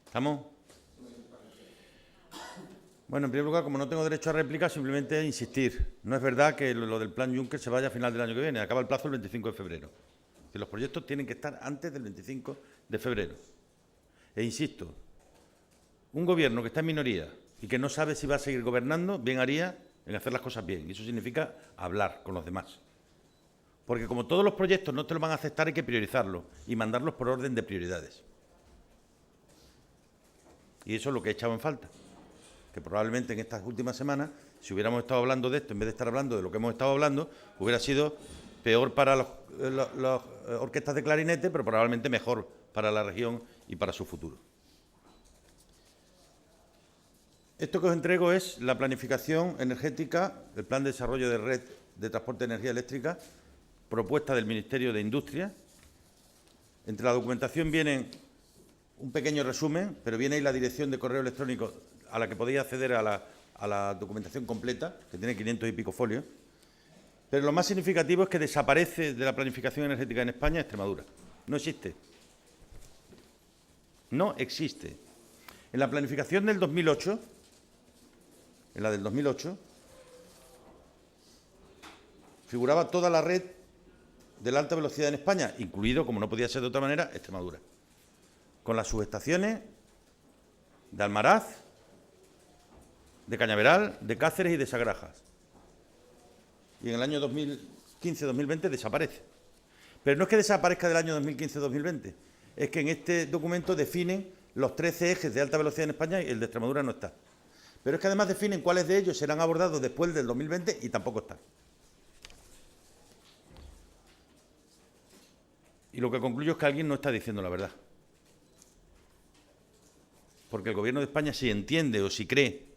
¿Estamos? Bueno, en primer lugar, como no tengo derecho a réplica, simplemente insistir. No es verdad que lo del plan Juncker se vaya a final del año que viene. Acaba el plazo el 25 de febrero. Que los proyectos tienen que estar antes del 25 de febrero. E insisto, un gobierno que está en minoría y que no sabe si va a seguir gobernando, bien haría en hacer las cosas bien. Y eso significa hablar con los demás. Porque como todos los proyectos no te lo van a aceptar, hay que priorizarlos y mandarlos por orden de prioridades. Y eso es lo que he echado en falta. Que probablemente en estas últimas semanas, si hubiéramos estado hablando de esto, en vez de estar hablando de lo que hemos estado hablando, hubiera sido peor para las orquestas de clarinete, pero probablemente mejor para la región y para su futuro. Esto que os entrego es la planificación energética, el plan de desarrollo de red de transporte de energía eléctrica, propuesta del Ministerio de Industria. Entre la documentación viene un pequeño resumen, pero viene ahí la dirección de correo electrónico a la que podéis acceder a la documentación completa, que tiene 500 y pico folios. Pero lo más significativo es que desaparece de la planificación energética en España Extremadura. No existe. No existe. En la planificación del 2008, en la del 2008, figuraba toda la red de la alta velocidad en España, incluido, como no podía ser de otra manera, Extremadura, con las subestaciones de Almaraz, de Cañaveral, de Cáceres y de Sagrajas. Y en el año 2015-2020 desaparece. Pero no es que desaparezca del año 2015-2020, es que en este documento definen los 13 ejes de alta velocidad en España y el de Extremadura no está. Pero es que además definen cuáles de ellos serán abordados después del 2020 y tampoco está. Y lo que concluyo es que alguien no está diciendo la verdad. Porque el Gobierno de España, si entiende o si cree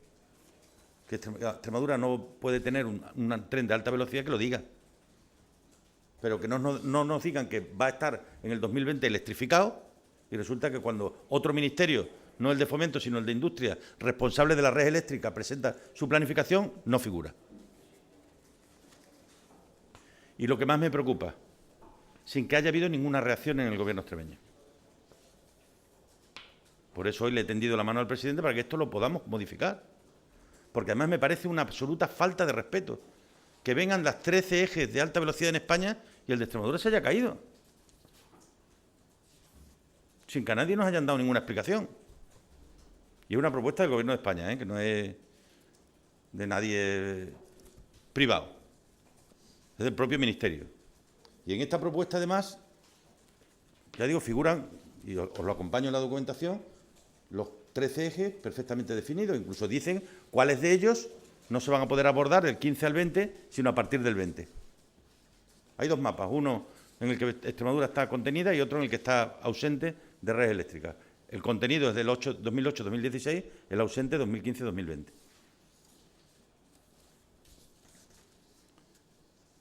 que Extremadura no puede tener un tren de alta velocidad, que lo diga. Pero que no nos digan que va a estar en el 2020 electrificado y resulta que cuando otro ministerio, no el de Fomento, sino el de Industria, responsable de la red eléctrica, presenta su planificación, no figura. Y lo que más me preocupa, sin que haya habido ninguna reacción en el Gobierno extremeño. Por eso hoy le he tendido la mano al presidente para que esto lo podamos modificar. Porque además me parece una absoluta falta de respeto que vengan las 13 ejes de alta velocidad en España y el de Extremadura se haya caído. Sin que a nadie nos hayan dado ninguna explicación. Y es una propuesta del Gobierno de España, que no es de nadie privado. Es del propio Ministerio. Y en esta propuesta, además, ya digo, figuran, y os lo acompaño en la documentación, los 13 ejes perfectamente definidos. Incluso dicen cuáles de ellos no se van a poder abordar del 15 al 20, sino a partir del 20. Hay dos mapas, uno en el que Extremadura está contenida y otro en el que está ausente de red eléctrica. El contenido es del 2008-2016, el ausente 2015-2020.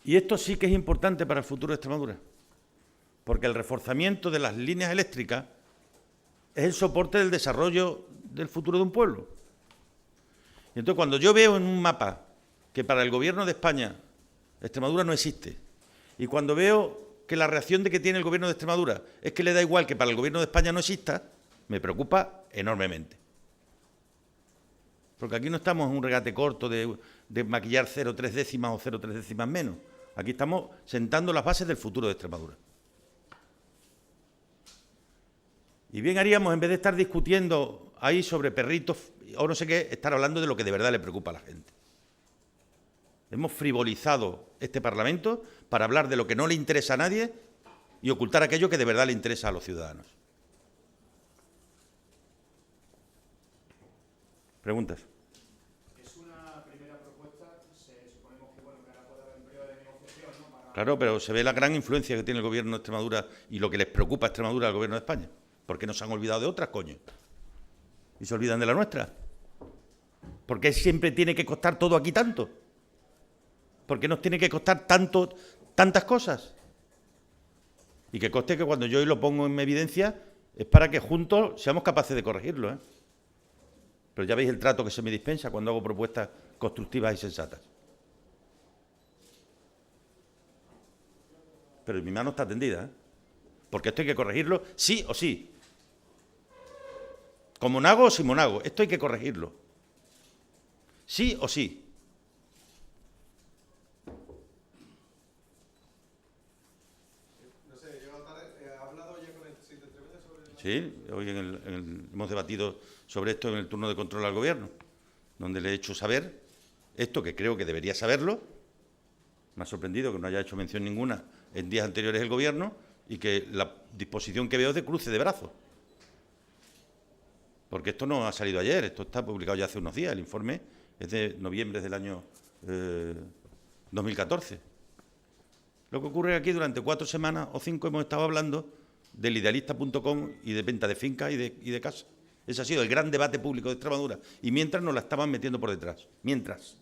Y esto sí que es importante para el futuro de Extremadura, porque el reforzamiento de las líneas eléctricas es el soporte del desarrollo del futuro de un pueblo. Y entonces, cuando yo veo en un mapa que para el Gobierno de España Extremadura no existe, y cuando veo que la reacción de que tiene el Gobierno de Extremadura es que le da igual que para el Gobierno de España no exista, me preocupa enormemente. Porque aquí no estamos en un regate corto de maquillar 0,3 décimas o 0,3 décimas menos. Aquí estamos sentando las bases del futuro de Extremadura. Y bien haríamos, en vez de estar discutiendo ahí sobre perritos o no sé qué, estar hablando de lo que de verdad le preocupa a la gente. Hemos frivolizado este Parlamento para hablar de lo que no le interesa a nadie y ocultar aquello que de verdad le interesa a los ciudadanos. ¿Preguntas? Es una primera propuesta, suponemos que, bueno, que ahora puede haber un periodo de negociación, ¿no? Claro, pero se ve la gran influencia que tiene el Gobierno de Extremadura y lo que les preocupa a Extremadura al Gobierno de España. ¿Por qué no se han olvidado de otras, coño? Y se olvidan de la nuestra. ¿Por qué siempre tiene que costar todo aquí tanto? ¿Por qué nos tiene que costar tantas cosas? Y que conste que cuando yo hoy lo pongo en evidencia es para que juntos seamos capaces de corregirlo, Pero ya veis el trato que se me dispensa cuando hago propuestas constructivas y sensatas. Pero mi mano está tendida, Porque esto hay que corregirlo sí o sí. Con Monago o sin Monago. Esto hay que corregirlo. Sí o sí. No sé, llegado tarde. ¿Ha hablado ya con el presidente Treviño sobre el... Sí, hoy hemos debatido sobre esto en el turno de control al Gobierno, donde le he hecho saber esto, que creo que debería saberlo. Me ha sorprendido que no haya hecho mención ninguna en días anteriores el Gobierno y que la disposición que veo es de cruce de brazos. Porque esto no ha salido ayer, esto está publicado ya hace unos días. El informe es de noviembre del año 2014. Lo que ocurre aquí durante 4 semanas o 5 hemos estado hablando del idealista.com y de venta de fincas y de casas. Ese ha sido el gran debate público de Extremadura. Y mientras nos la estaban metiendo por detrás. Mientras.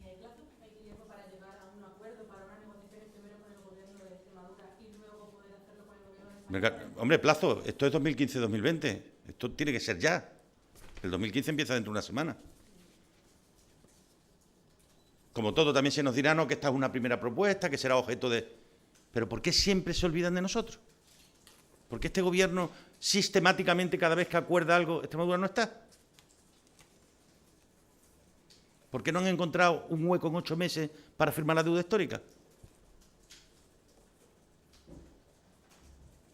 ¿Y hay plazo? ¿Hay tiempo para llegar a un acuerdo, para unas negociaciones primero con el Gobierno de Extremadura y luego poder hacerlo con el Gobierno de España? Hombre, plazo, esto es 2015-2020. Esto tiene que ser ya. El 2015 empieza dentro de una semana. Como todo, también se nos dirá, no, que esta es una primera propuesta, que será objeto de... Pero ¿por qué siempre se olvidan de nosotros? ¿Por qué este Gobierno sistemáticamente, cada vez que acuerda algo, Extremadura no está? ¿Por qué no han encontrado un hueco en 8 meses para firmar la deuda histórica?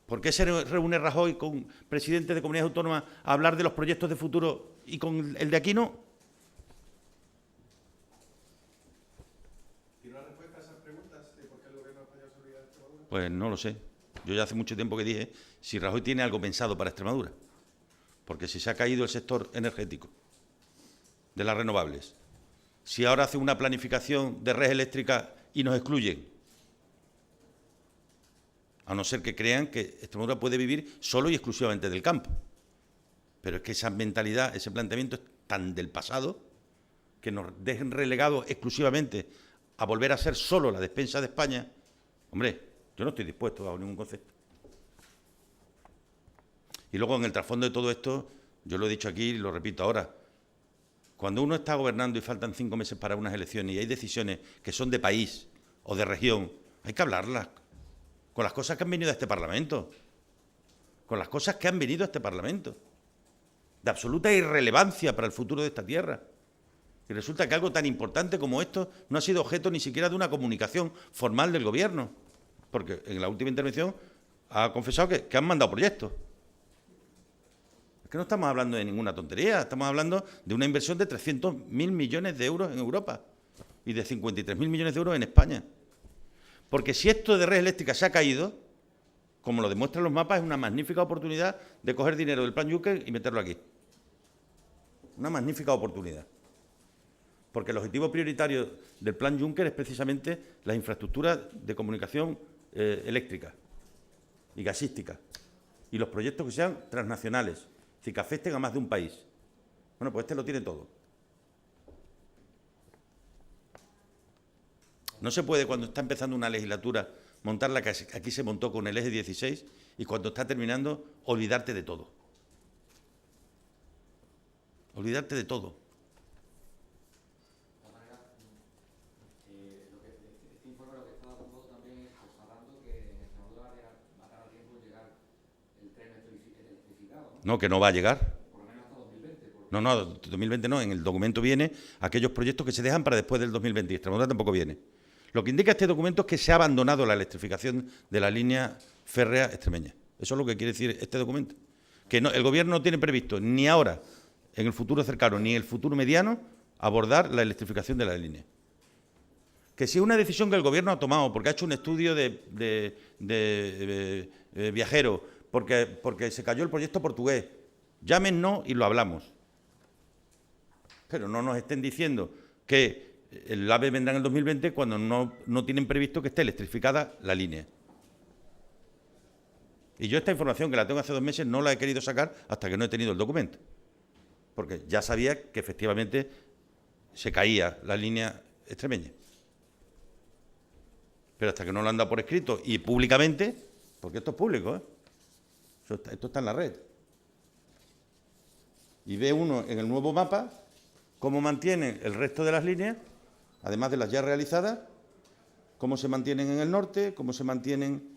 ¿Por qué se reúne Rajoy con presidentes de comunidades autónomas a hablar de los proyectos de futuro y con el de aquí no? ¿Tiene una respuesta a esas preguntas de por qué el Gobierno español se olvida de Extremadura? Pues no lo sé. Yo ya hace mucho tiempo que dije si Rajoy tiene algo pensado para Extremadura. Porque si se ha caído el sector energético de las renovables, si ahora hace una planificación de red eléctrica y nos excluyen, a no ser que crean que Extremadura puede vivir solo y exclusivamente del campo. Pero es que esa mentalidad, ese planteamiento es tan del pasado que nos dejen relegados exclusivamente a volver a ser solo la despensa de España. Hombre, yo no estoy dispuesto a ningún concepto. Y luego, en el trasfondo de todo esto, yo lo he dicho aquí y lo repito ahora, cuando uno está gobernando y faltan 5 meses para unas elecciones y hay decisiones que son de país o de región, hay que hablarlas con las cosas que han venido a este Parlamento, con las cosas que han venido a este Parlamento, de absoluta irrelevancia para el futuro de esta tierra. Y resulta que algo tan importante como esto no ha sido objeto ni siquiera de una comunicación formal del Gobierno, porque en la última intervención ha confesado que han mandado proyectos. Es que no estamos hablando de ninguna tontería, estamos hablando de una inversión de 300.000 millones de euros en Europa y de 53.000 millones de euros en España. Porque si esto de red eléctrica se ha caído, como lo demuestran los mapas, es una magnífica oportunidad de coger dinero del Plan Juncker y meterlo aquí. Una magnífica oportunidad. Porque el objetivo prioritario del Plan Juncker es precisamente las infraestructuras de comunicación eléctrica y gasística. Y los proyectos que sean transnacionales, es decir, que afecten a más de un país. Bueno, pues este lo tiene todo. No se puede, cuando está empezando una legislatura, montar la que aquí se montó con el eje 16 y cuando está terminando, olvidarte de todo. Olvidarte de todo. De todas maneras, este informe lo que está dando también es constatando que en Extremadura va a tardar tiempo en llegar el tren electrificado, ¿no? No, que no va a llegar. Por lo menos hasta 2020. No, 2020 no. En el documento viene aquellos proyectos que se dejan para después del 2020. Extremadura tampoco viene. Lo que indica este documento es que se ha abandonado la electrificación de la línea férrea extremeña. Eso es lo que quiere decir este documento. Que no, el Gobierno no tiene previsto ni ahora, en el futuro cercano, ni en el futuro mediano, abordar la electrificación de la línea. Que si es una decisión que el Gobierno ha tomado, porque ha hecho un estudio de viajeros, porque se cayó el proyecto portugués, llámenos y lo hablamos. Pero no nos estén diciendo que el AVE vendrá en el 2020 cuando no tienen previsto que esté electrificada la línea. Y yo esta información, que la tengo hace 2 meses, no la he querido sacar hasta que no he tenido el documento. Porque ya sabía que efectivamente se caía la línea extremeña. Pero hasta que no lo han dado por escrito y públicamente, porque esto es público, ¿eh? Esto está en la red. Y ve uno en el nuevo mapa cómo mantienen el resto de las líneas, además de las ya realizadas, cómo se mantienen en el norte, cómo se mantienen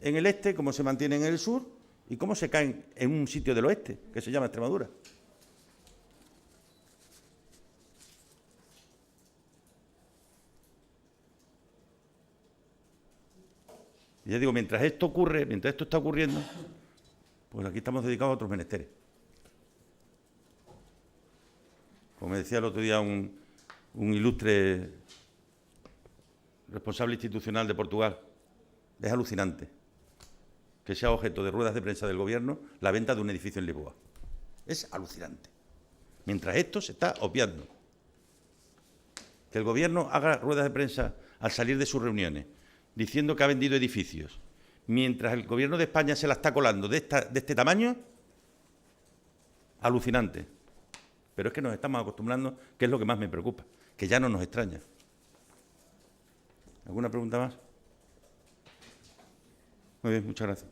en el este, cómo se mantienen en el sur ¿Y cómo se caen en un sitio del oeste, que se llama Extremadura? Y ya digo, mientras esto ocurre, mientras esto está ocurriendo, pues aquí estamos dedicados a otros menesteres. Como me decía el otro día un ilustre responsable institucional de Portugal, es alucinante que sea objeto de ruedas de prensa del Gobierno la venta de un edificio en Lisboa. Es alucinante. Mientras esto se está obviando. Que el Gobierno haga ruedas de prensa al salir de sus reuniones diciendo que ha vendido edificios, mientras el Gobierno de España se la está colando de este tamaño, alucinante. Pero es que nos estamos acostumbrando, que es lo que más me preocupa, que ya no nos extraña. ¿Alguna pregunta más? Muy bien, muchas gracias.